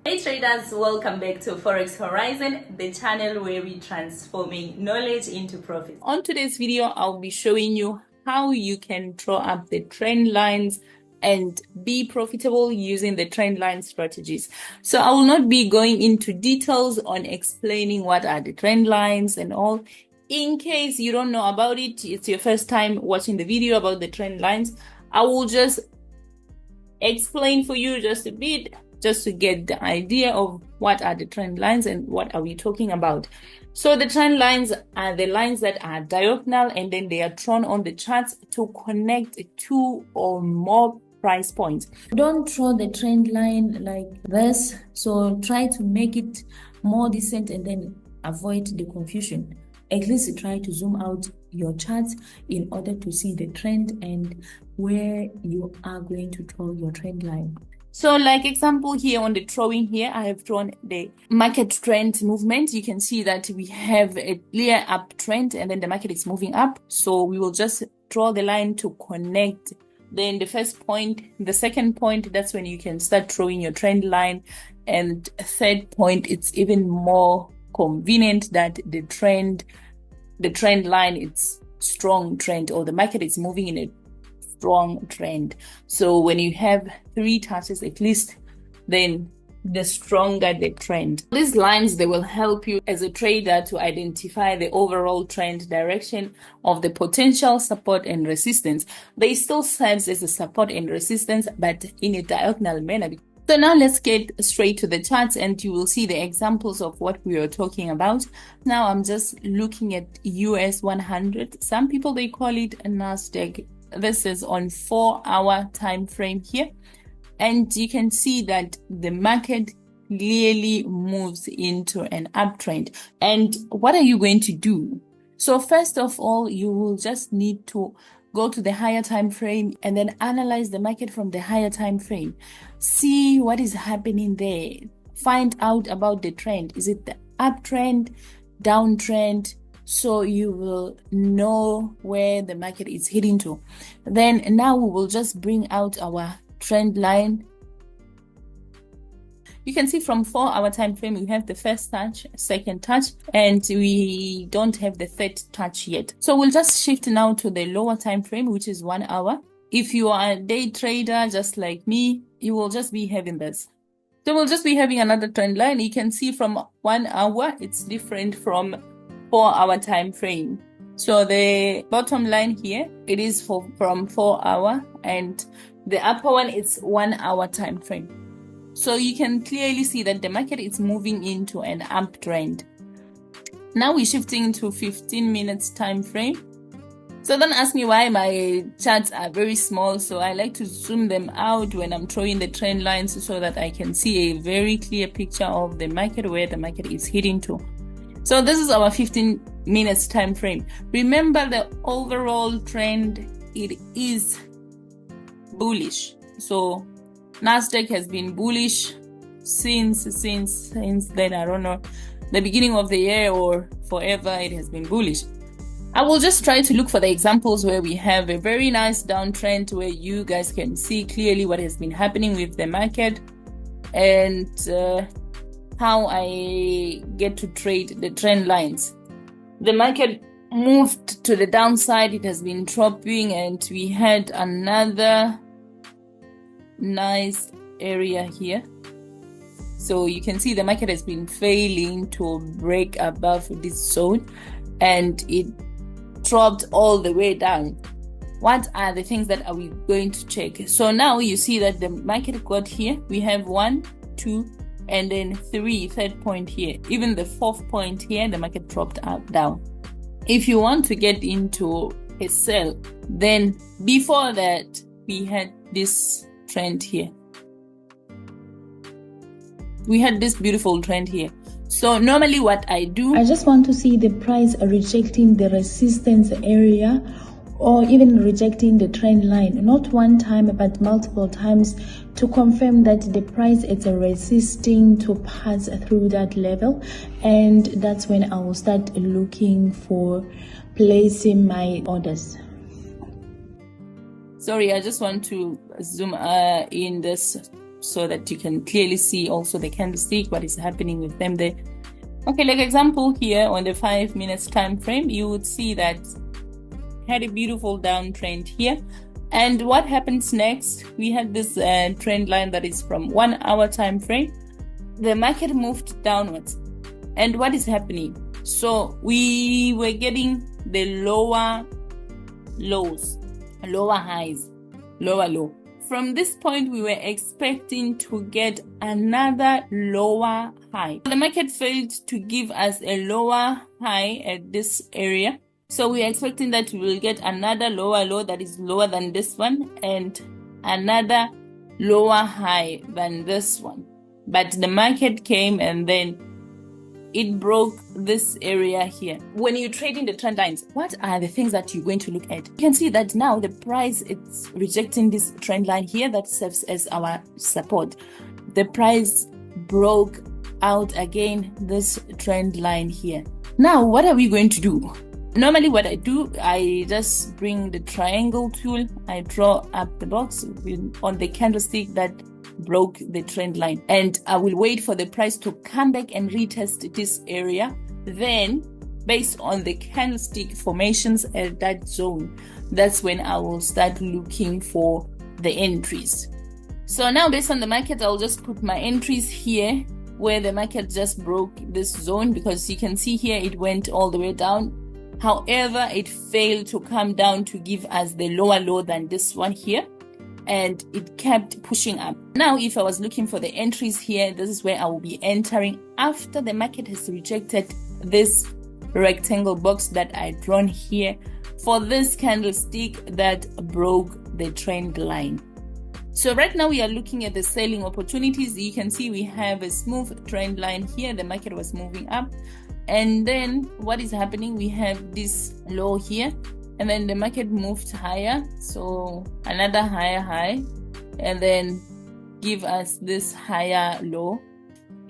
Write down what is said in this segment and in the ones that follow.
Hey traders, welcome back to Forex Horizon, the channel where we transforming knowledge into profit. On today's video, I'll be showing you how you can draw up the trend lines and be profitable using the trend line strategies. So I will not be going into details on explaining what are the trend lines and all. In case you don't know about it, it's your first time watching the video about the trend lines, I will just explain for you just a bit, just to get the idea of what are the trend lines and what are we talking about. So the trend lines are the lines that are diagonal and then they are drawn on the charts to connect two or more price points. Don't draw the trend line like this, so try to make it more decent and then avoid the confusion. At least try to zoom out your charts in order to see the trend and where you are going to draw your trend line. So like example here on the drawing here, I have drawn the market trend movement. You can see that we have a clear uptrend and then the market is moving up. So we will just draw the line to connect. Then the first point, the second point, that's when you can start drawing your trend line. And third point, it's even more convenient that the trend line, it's strong trend, or the market is moving in a strong trend. So when you have 3 touches at least, then the stronger the trend. These lines, they will help you as a trader to identify the overall trend direction of the potential support and resistance. They still serve as a support and resistance, but in a diagonal manner. So now let's get straight to the charts and you will see the examples of what we are talking about. Now I'm just looking at US 100. Some people, they call it a Nasdaq. This is on 4-hour time frame here. And you can see that the market clearly moves into an uptrend. And what are you going to do? So first of all, you will just need to go to the higher time frame and then analyze the market from the higher time frame. See what is happening there. Find out about the trend. Is it the uptrend, downtrend? So you will know where the market is heading to. Then now we will just bring out our trend line. You can see from 4-hour time frame, we have the first touch, second touch, and we don't have the third touch yet. So we'll just shift now to the lower time frame, which is 1 hour. If you are a day trader, just like me, you will just be having this. So we'll just be having another trend line. You can see from 1 hour, it's different from 4-hour time frame. So the bottom line here, it is from 4 hour, and the upper one is 1 hour time frame. So you can clearly see that the market is moving into an uptrend. Now we're shifting to 15 minutes time frame. So don't ask me why my charts are very small. So I like to zoom them out when I'm drawing the trend lines so that I can see a very clear picture of the market, where the market is heading to. So this is our 15 minutes time frame. Remember, the overall trend, it is bullish. So Nasdaq has been bullish since then, I don't know, the beginning of the year or forever, it has been bullish. I will just try to look for the examples where we have a very nice downtrend, where you guys can see clearly what has been happening with the market and how I get to trade the trend lines. The market moved to the downside, it has been dropping, and we had another nice area here. So you can see the market has been failing to break above this zone and it dropped all the way down. What are the things that are we going to check? So now you see that the market got here. We have 1, 2, and then 3, third point here. Even the 4th point here, the market dropped down. If you want to get into a sell, then before that, we had this trend here. We had this beautiful trend here. So normally what I do, I just want to see the price rejecting the resistance area, or even rejecting the trend line, not one time but multiple times, to confirm that the price is resisting to pass through that level. And that's when I will start looking for placing my orders. Sorry, I just want to zoom in this so that you can clearly see also the candlestick, what is happening with them there. Okay, like example here on the 5 minutes time frame, you would see that had a beautiful downtrend here. And what happens next? We had this trend line that is from 1 hour time frame. The market moved downwards. And what is happening? So we were getting the lower lows, lower highs, lower low. From this point, we were expecting to get another lower high. The market failed to give us a lower high at this area. So we are expecting that we will get another lower low that is lower than this one and another lower high than this one. But the market came and then it broke this area here. When you're trading the trend lines, what are the things that you're going to look at? You can see that now the price is rejecting this trend line here that serves as our support. The price broke out again this trend line here. Now, what are we going to do? Normally what I do, I just bring the triangle tool, I draw up the box on the candlestick that broke the trend line, and I will wait for the price to come back and retest this area. Then based on the candlestick formations at that zone, that's when I will start looking for the entries. So now based on the market, I'll just put my entries here where the market just broke this zone, because you can see here it went all the way down. However, it failed to come down to give us the lower low than this one here, and it kept pushing up. Now, if I was looking for the entries here, this is where I will be entering after the market has rejected this rectangle box that I drawn here for this candlestick that broke the trend line. So right now we are looking at the selling opportunities. You can see we have a smooth trend line here. The market was moving up, and then what is happening? We have this low here, and then the market moved higher, so another higher high, and then give us this higher low.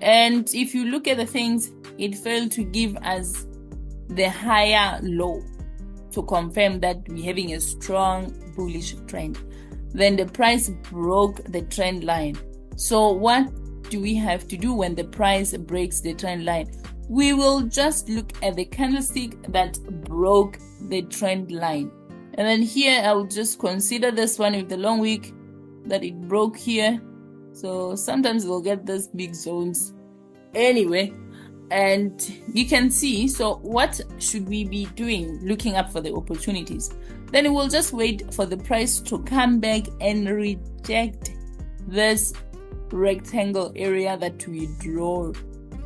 And if you look at the things, it failed to give us the higher low to confirm that we're having a strong bullish trend. Then the price broke the trend line. So what do we have to do when the price breaks the trend line? We will just look at the candlestick that broke the trend line. And then here I will just consider this one with the long wick that it broke here. So sometimes we'll get these big zones anyway. And you can see, so what should we be doing? Looking up for the opportunities. Then we'll just wait for the price to come back and reject this rectangle area that we draw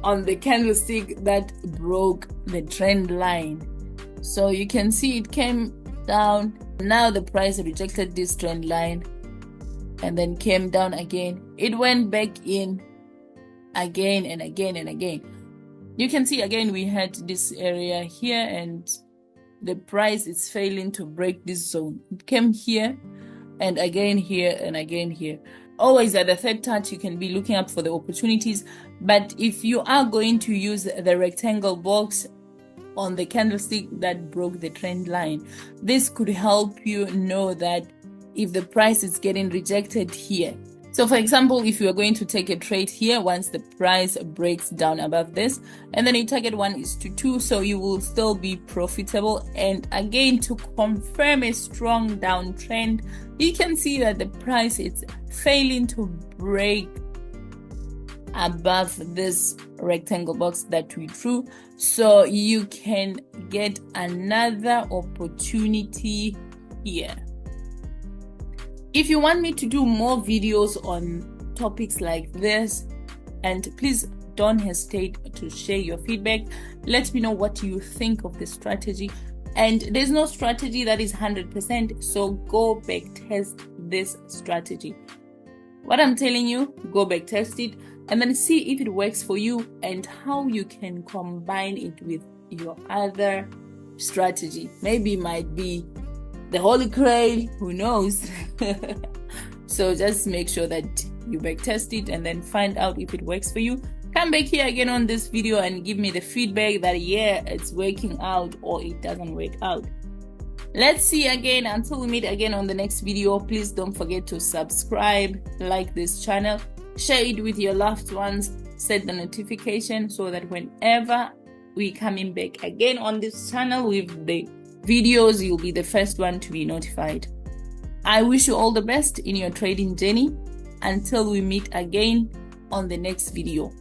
on the candlestick that broke the trend line. So you can see it came down. Now the price rejected this trend line and then came down again. It went back in again and again and again. You can see again we had this area here, and the price is failing to break this zone. It came here and again here and again here. Always at the third touch you can be looking up for the opportunities. But if you are going to use the rectangle box on the candlestick that broke the trend line, this could help you know that if the price is getting rejected here. So for example, if you are going to take a trade here, once the price breaks down above this, and then your target 1:2, so you will still be profitable. And again, to confirm a strong downtrend, you can see that the price is failing to break above this rectangle box that we drew, so you can get another opportunity here. If you want me to do more videos on topics like this, and please don't hesitate to share your feedback. Let me know what you think of the strategy. And there's no strategy that is 100%, so go back test this strategy. What I'm telling you, go back test it and then see if it works for you and how you can combine it with your other strategy. Maybe it might be the Holy Grail, who knows? So just make sure that you back test it and then find out if it works for you. Come back here again on this video and give me the feedback that yeah, it's working out or it doesn't work out. Let's see again. Until we meet again on the next video, please don't forget to subscribe, like this channel, share it with your loved ones, set the notification so that whenever we coming back again on this channel with the videos, you'll be the first one to be notified. I wish you all the best in your trading journey. Until we meet again on the next video.